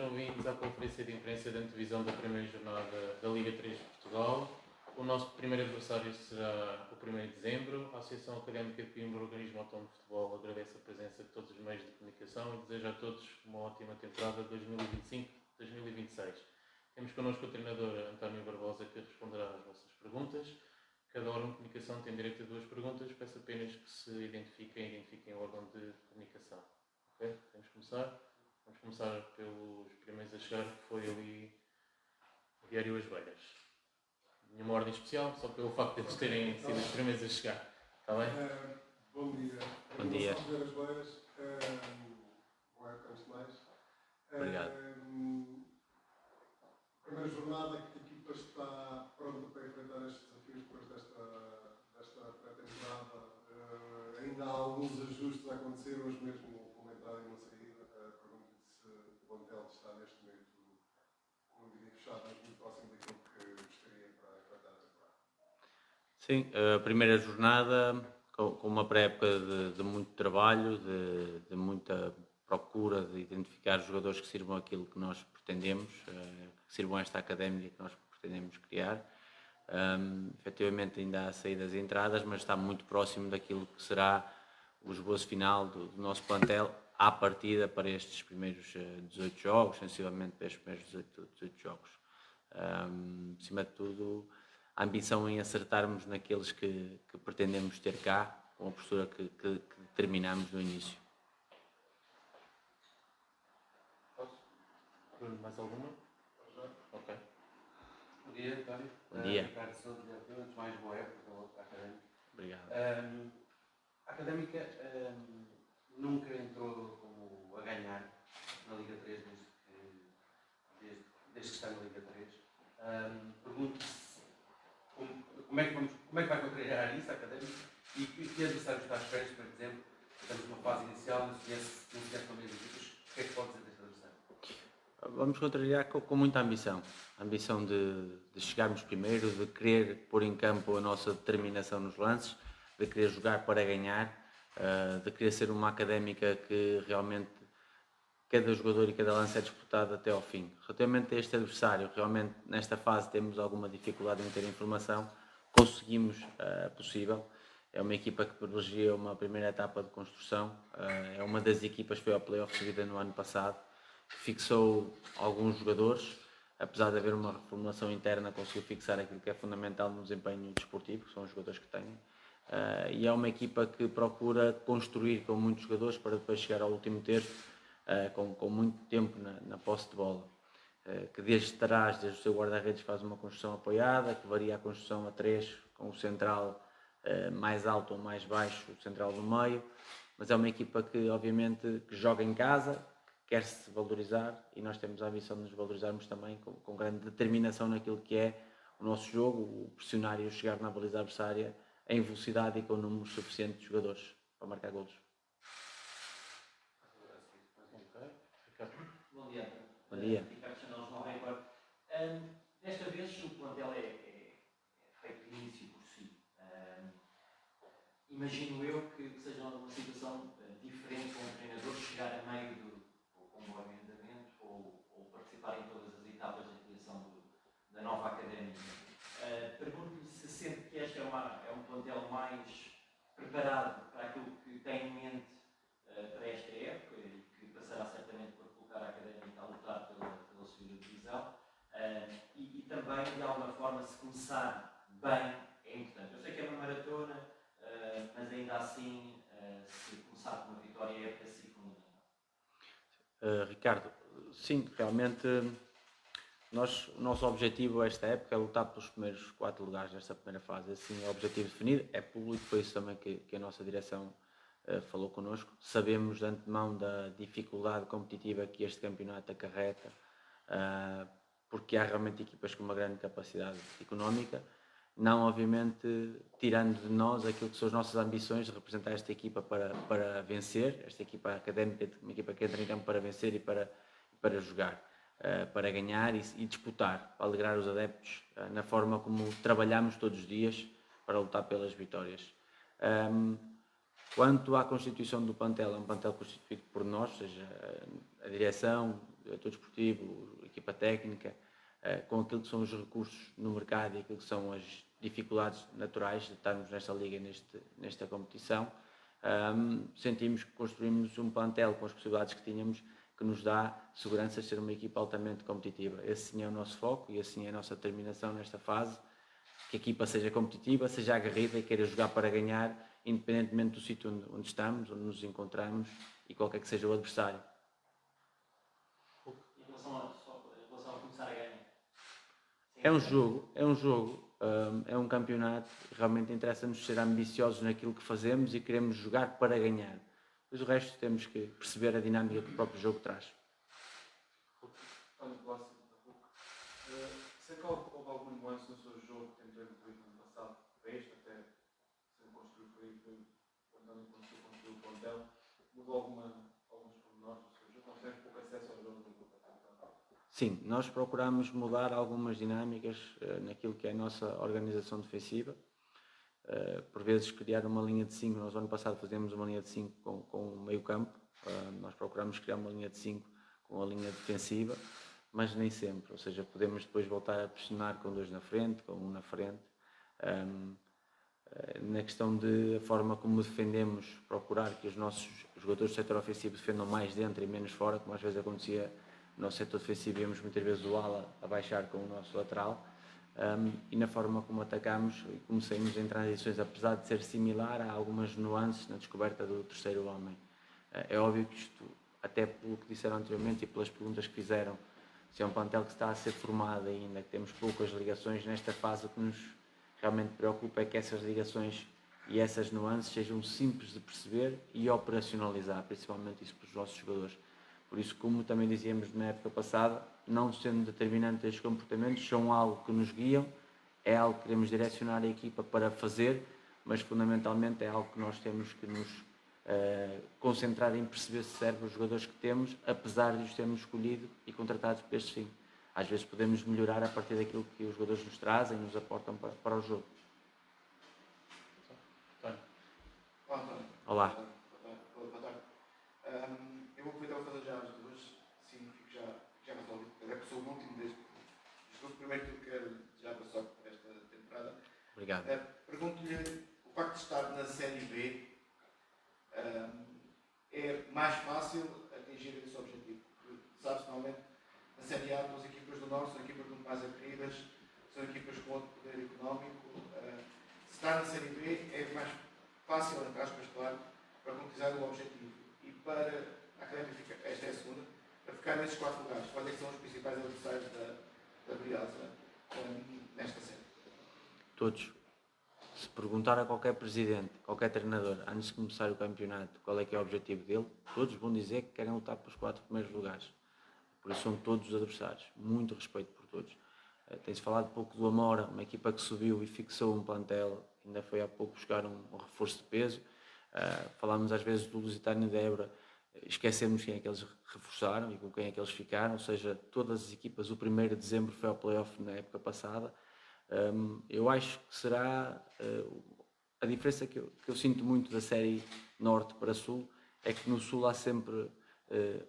sejam bem-vindos à conferência de imprensa de antevisão da primeira jornada da Liga 3 de Portugal. O nosso primeiro adversário será o 1º de dezembro. A Associação Académica de Coimbra, o Organismo Autónomo de Futebol, agradece a presença de todos os meios de comunicação e deseja a todos uma ótima temporada 2025-2026. Temos connosco o treinador António Barbosa, que responderá às vossas perguntas. Cada órgão de comunicação tem direito a 2 perguntas. Peço apenas que se identifiquem o órgão de comunicação. Ok? Podemos começar? Vamos começar pelos primeiros a chegar, que foi ali o Diário As Velhas. Nenhuma ordem especial, só pelo facto de eles terem sido os primeiros a chegar. Está bem? Bom dia. Bom dia. As Velhas. Antes de mais. Obrigado. Primeira jornada, que a equipa está pronta para enfrentar estes desafios depois desta pré-temporada. Ainda há alguns ajustes a acontecer, hoje mesmo uma entrada e uma saída. Pergunto-lhe se o plantel está neste momento, não diria fechado, mas muito próximo daquilo que gostaria para enfrentar a temporada. Sim, a primeira jornada com uma pré-época de muito trabalho, de muita procura de identificar jogadores que sirvam aquilo que nós pretendemos, que sirvam esta académica que nós pretendemos criar. Efetivamente ainda há saídas e entradas, mas está muito próximo daquilo que será o esboço final do nosso plantel à partida para estes primeiros 18 jogos, sensivelmente para estes primeiros 18 jogos. Acima de tudo, a ambição em acertarmos naqueles que pretendemos ter cá, com a postura que determinamos no início. Bruno, mais alguma? Ok. Bom dia, António. Bom dia. Ricardo Sousa, antes mais boa época pela Académica. Obrigado. A Académica nunca entrou como a ganhar na Liga 3 desde que está na Liga 3. Pergunto-se como é que vai contrariar isso a Académica e que adversários está à espera, por exemplo, estamos numa fase inicial, não se conhece também as equipas, o que é que pode dizer deste adversário? Vamos contrariar com muita ambição. A ambição de chegarmos primeiro, de querer pôr em campo a nossa determinação nos lances, de querer jogar para ganhar, de querer ser uma académica que realmente cada jogador e cada lance é disputado até ao fim. Relativamente a este adversário, realmente nesta fase temos alguma dificuldade em ter informação, conseguimos possível. É uma equipa que privilegia uma primeira etapa de construção, é uma das equipas que foi ao play-off seguida no ano passado, que fixou alguns jogadores, apesar de haver uma reformulação interna, conseguiu fixar aquilo que é fundamental no desempenho desportivo, que são os jogadores que têm. E é uma equipa que procura construir com muitos jogadores para depois chegar ao último terço com muito tempo na posse de bola. Que desde trás, desde o seu guarda-redes, faz uma construção apoiada, que varia a construção a 3, com o central mais alto ou mais baixo, o central do meio, mas é uma equipa que obviamente que joga em casa, quer-se valorizar e nós temos a ambição de nos valorizarmos também com grande determinação naquilo que é o nosso jogo, o pressionar e o chegar na baliza adversária em velocidade e com números suficientes de jogadores para marcar golos. Bom dia. Bom dia. Ricardo Chanel, Jornal Record. Desta vez o plantel é feito de início por si. Imagino eu que seja uma situação diferente com o treinador chegar a meio do bom andamento ou participar em todas as etapas da criação da nova académica. Pergunto-lhe se sente que este é um plantel mais preparado para aquilo que tem em mente para esta época e que passará certamente por colocar a académica a lutar pela segunda divisão e também de alguma forma se começar bem é importante. Eu sei que é uma maratona, mas ainda assim se começar com uma vitória é para si fundamental. Ricardo, sim, realmente o nosso objetivo esta época é lutar pelos primeiros 4 lugares desta primeira fase. Assim é o objetivo definido, é público, foi isso também que a nossa direção falou connosco. Sabemos de antemão da dificuldade competitiva que este campeonato acarreta, porque há realmente equipas com uma grande capacidade económica, não obviamente tirando de nós aquilo que são as nossas ambições de representar esta equipa para vencer, esta equipa académica, uma equipa que entra em campo para vencer e para jogar, para ganhar e disputar, para alegrar os adeptos na forma como trabalhamos todos os dias para lutar pelas vitórias. Quanto à constituição do plantel, é um plantel constituído por nós, ou seja, a direção, o diretor desportivo, a equipa técnica, com aquilo que são os recursos no mercado e aquilo que são as dificuldades naturais de estarmos nesta liga, nesta competição, sentimos que construímos um plantel com as possibilidades que tínhamos que nos dá segurança de ser uma equipa altamente competitiva. Esse sim é o nosso foco e assim é a nossa determinação nesta fase, que a equipa seja competitiva, seja aguerrida e queira jogar para ganhar, independentemente do sítio onde estamos, onde nos encontramos e qualquer que seja o adversário. Em relação a começar a ganhar? É um jogo, é um campeonato, realmente interessa-nos ser ambiciosos naquilo que fazemos e queremos jogar para ganhar. Mas o resto temos que perceber a dinâmica que o próprio jogo traz. Olha, próximo da RUC. Sei que houve algum nuance no seu jogo que tentou evoluir no ano passado, este até se construiu, foi o António construiu o plantel. Mudou alguns pormenores do seu jogo? Nós temos pouco acesso ao jogo do grupo. Sim, nós procuramos mudar algumas dinâmicas naquilo que é a nossa organização defensiva. Por vezes criar uma linha de 5, nós ano passado fazíamos uma linha de 5 com o meio campo, nós procuramos criar uma linha de 5 com a linha defensiva, mas nem sempre, ou seja, podemos depois voltar a pressionar com 2 na frente, com 1 na frente. Na questão de a forma como defendemos, procurar que os nossos jogadores do setor ofensivo defendam mais dentro e menos fora, como às vezes acontecia no nosso setor defensivo, íamos muitas vezes o ala a baixar com o nosso lateral. E na forma como atacamos e comecemos em transições, apesar de ser similar, há algumas nuances na descoberta do terceiro homem. É óbvio que isto, até pelo que disseram anteriormente e pelas perguntas que fizeram, se é um plantel que está a ser formado ainda, que temos poucas ligações nesta fase, o que nos realmente preocupa é que essas ligações e essas nuances sejam simples de perceber e operacionalizar, principalmente isso para os nossos jogadores. Por isso, como também dizíamos na época passada, não sendo determinantes estes comportamentos, são algo que nos guiam, é algo que queremos direcionar a equipa para fazer, mas fundamentalmente é algo que nós temos que nos concentrar em perceber se serve os jogadores que temos, apesar de os termos escolhido e contratados para este fim. Às vezes podemos melhorar a partir daquilo que os jogadores nos trazem e nos aportam para o jogo. Olá. Boa tarde. Eu vou aproveitar para fazer já as duas, sim, fico já resolvido. É que sou o último deste jogo. Primeiro que eu quero já para sorte por esta temporada. Obrigado. Pergunto-lhe, o facto de estar na Série B é mais fácil atingir esse objetivo? Porque, sabe-se, normalmente, na Série A, as equipas do Norte são equipas muito mais aguerridas, são equipas com outro poder económico. Se está na Série B, é mais fácil, entre aspas, claro, para concretizar o objetivo. E para a Académica, esta é a segunda, para ficar nesses 4 lugares, quais é que são os principais adversários da Briosa nesta série? Todos. Se perguntar a qualquer presidente, qualquer treinador, antes de começar o campeonato, qual é que é o objetivo dele, todos vão dizer que querem lutar pelos 4 primeiros lugares. Por isso são todos os adversários. Muito respeito por todos. Tem-se falado pouco do Amora, uma equipa que subiu e fixou um plantel, ainda foi há pouco buscar um reforço de peso. Falámos às vezes do Lusitânia de Évora, esquecemos quem é que eles reforçaram e com quem é que eles ficaram, ou seja, todas as equipas, o 1º de dezembro foi ao play-off na época passada. Eu acho que será a diferença que eu sinto muito da série Norte para Sul é que no Sul há sempre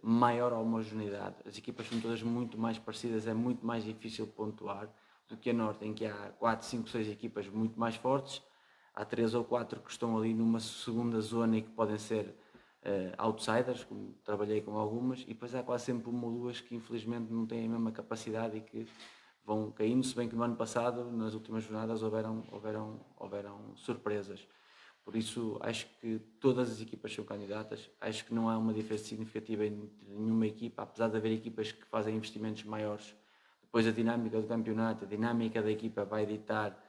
maior homogeneidade, as equipas são todas muito mais parecidas, é muito mais difícil pontuar do que a Norte, em que há 4, 5, 6 equipas muito mais fortes, há 3 ou 4 que estão ali numa segunda zona e que podem ser outsiders, como trabalhei com algumas, e depois há quase sempre 1 ou 2 que infelizmente não têm a mesma capacidade e que vão caindo, se bem que no ano passado, nas últimas jornadas, houveram surpresas. Por isso, acho que todas as equipas são candidatas, acho que não há uma diferença significativa entre nenhuma equipa, apesar de haver equipas que fazem investimentos maiores. Depois a dinâmica do campeonato, a dinâmica da equipa vai ditar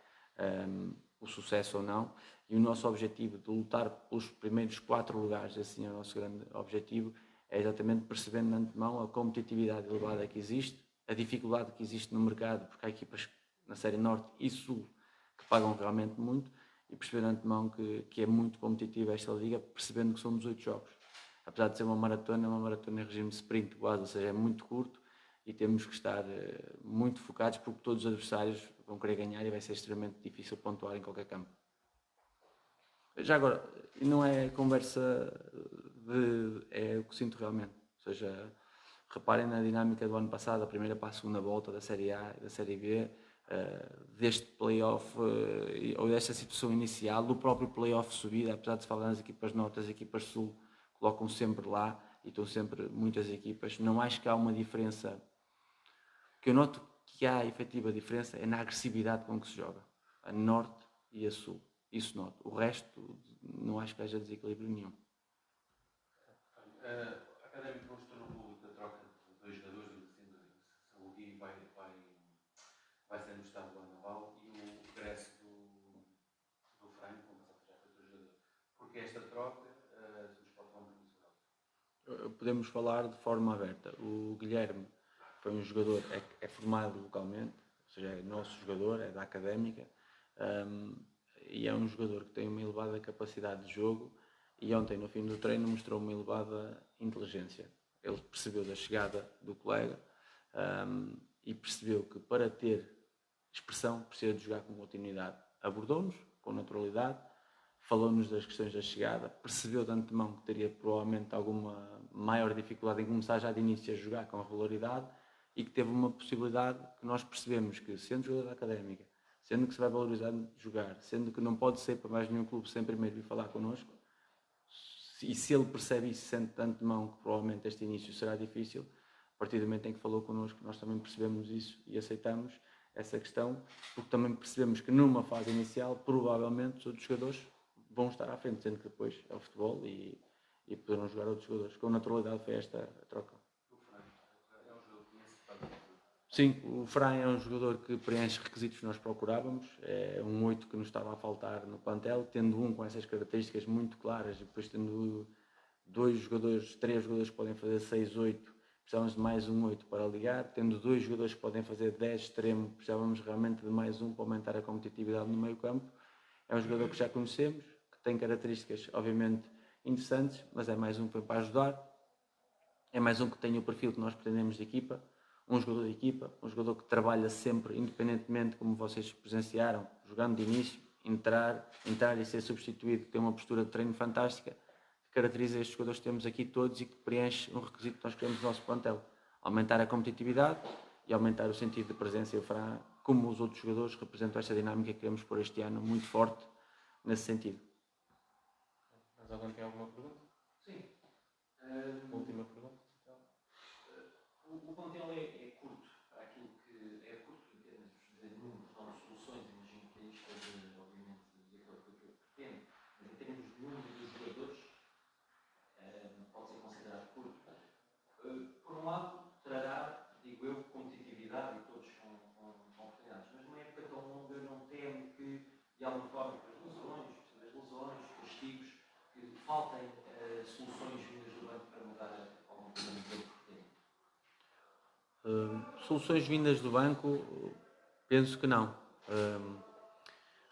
o sucesso ou não, e o nosso objetivo de lutar pelos primeiros 4 lugares, assim é o nosso grande objetivo, é exatamente percebendo de antemão a competitividade elevada que existe, a dificuldade que existe no mercado, porque há equipas na Série Norte e Sul que pagam realmente muito, e perceber de antemão que é muito competitiva esta liga, percebendo que são 18 jogos. Apesar de ser uma maratona em regime de sprint quase, ou seja, é muito curto e temos que estar muito focados porque todos os adversários vão querer ganhar e vai ser extremamente difícil pontuar em qualquer campo. Já agora, e não é conversa é o que sinto realmente. Ou seja, reparem na dinâmica do ano passado, a primeira para a segunda volta da Série A e da Série B, deste play-off ou desta situação inicial, do próprio play-off subida, apesar de se falar nas equipas norte, as equipas sul colocam sempre lá e estão sempre muitas equipas. Não acho que há uma diferença. O que eu noto que há efetiva diferença é na agressividade com que se joga, a norte e a sul. Isso noto. O resto, não acho que haja desequilíbrio nenhum. A Académica mostrou no público a troca de 2 jogadores, sendo se o Gui vai ser emprestado ao Naval e o regresso do Franco, como já foi outro jogador. Porque esta troca, se nos pode falar um bocadinho sobre ela. Podemos falar de forma aberta. O Guilherme foi um jogador, é formado localmente, ou seja, é nosso jogador, é da Académica, e é um jogador que tem uma elevada capacidade de jogo e ontem no fim do treino mostrou uma elevada inteligência. Ele percebeu da chegada do colega e percebeu que para ter expressão precisa de jogar com continuidade. Abordou-nos com naturalidade, falou-nos das questões da chegada, percebeu de antemão que teria provavelmente alguma maior dificuldade em começar já de início a jogar com regularidade e que teve uma possibilidade que nós percebemos que, sendo jogador da Académica, sendo que se vai valorizar de jogar, sendo que não pode ser para mais nenhum clube sem primeiro vir falar connosco, e se ele percebe isso, sente de antemão que provavelmente este início será difícil, a partir do momento em que falou connosco, nós também percebemos isso e aceitamos essa questão, porque também percebemos que numa fase inicial, provavelmente, os outros jogadores vão estar à frente, sendo que depois é o futebol e poderão jogar outros jogadores. Com naturalidade foi esta a troca. O Franco é um jogador que conhece. Sim, o Fran é um jogador que preenche requisitos que nós procurávamos, é um 8 que nos estava a faltar no plantel, tendo um com essas características muito claras e depois tendo 3 jogadores que podem fazer 6-8, precisávamos de mais um 8 para ligar, tendo 2 jogadores que podem fazer 10 extremo, precisávamos realmente de mais um para aumentar a competitividade no meio campo. É um jogador que já conhecemos, que tem características obviamente interessantes, mas é mais um que vem para ajudar, é mais um que tem o perfil que nós pretendemos de equipa, um jogador de equipa, um jogador que trabalha sempre, independentemente, como vocês presenciaram, jogando de início, entrar e ser substituído, que tem uma postura de treino fantástica, que caracteriza estes jogadores que temos aqui todos e que preenche um requisito que nós queremos no nosso plantel. Aumentar a competitividade e aumentar o sentido de presença. E o Fran, como os outros jogadores, representam esta dinâmica que queremos pôr este ano muito forte nesse sentido. Mas alguém tem alguma pergunta? Sim. Última pergunta? O plantel é curto para aquilo que é curto em termos de números, não de soluções, imagino que isto esteja obviamente de acordo com aquilo que pretende, mas em termos de número de jogadores pode ser considerado curto. Por um lado, trará, digo eu, competitividade e todos com oportunidades, mas numa época tão longa não teme que, de alguma forma, por lesões, castigos, que faltem soluções vindas do banco para mudar alguma coisa no jogo que pretende. Soluções vindas do banco, penso que não.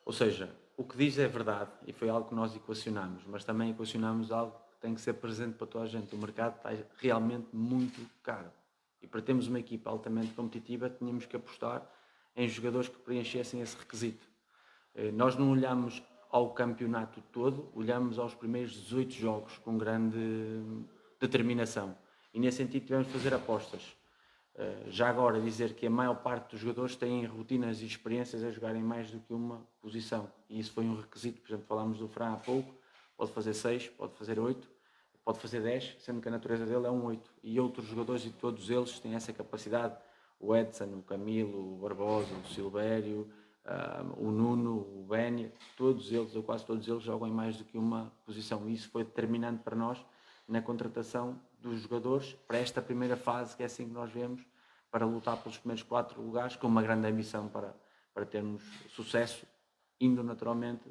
Ou seja, o que diz é verdade e foi algo que nós equacionamos, mas também equacionamos algo que tem que ser presente para toda a gente. O mercado está realmente muito caro e para termos uma equipa altamente competitiva tínhamos que apostar em jogadores que preenchessem esse requisito. Nós não olhamos ao campeonato todo, olhamos aos primeiros 18 jogos com grande determinação e nesse sentido tivemos de fazer apostas. Já agora dizer que a maior parte dos jogadores têm rotinas e experiências a jogarem mais do que uma posição e isso foi um requisito. Por exemplo, falámos do Fran há pouco, pode fazer 6, pode fazer 8, pode fazer 10, sendo que a natureza dele é um 8 e outros jogadores e todos eles têm essa capacidade. O Edson, o Camilo, o Barbosa, o Silvério, o Nuno, o Benny, todos eles ou quase todos eles jogam em mais do que uma posição e isso foi determinante para nós na contratação dos jogadores para esta primeira fase, que é assim que nós vemos, para lutar pelos primeiros 4 lugares, com uma grande ambição para termos sucesso, indo naturalmente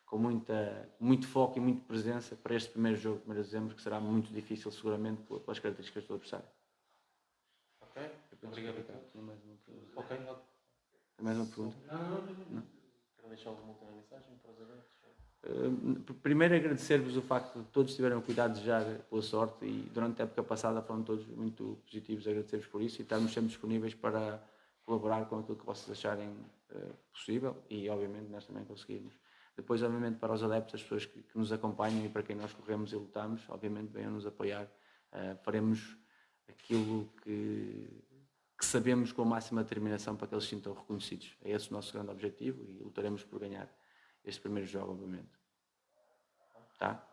com muito foco e muita presença para este primeiro jogo, 1 de dezembro, que será muito difícil seguramente pelas características do adversário. Ok, obrigado a todos. Tem mais uma pergunta? Ok, Tem mais uma pergunta? não. Quero deixar alguma última mensagem para os adeptos? Primeiro agradecer-vos o facto de todos tiveram cuidado de desejar boa sorte e durante a época passada foram todos muito positivos, agradecer-vos por isso e estarmos sempre disponíveis para colaborar com aquilo que vocês acharem possível e obviamente nós também conseguirmos. Depois, obviamente, para os adeptos, as pessoas que nos acompanham e para quem nós corremos e lutamos, obviamente venham nos apoiar. Faremos aquilo que sabemos com a máxima determinação para que eles se sintam reconhecidos. É esse o nosso grande objetivo e lutaremos por ganhar este primeiro jogo, obviamente. Tá?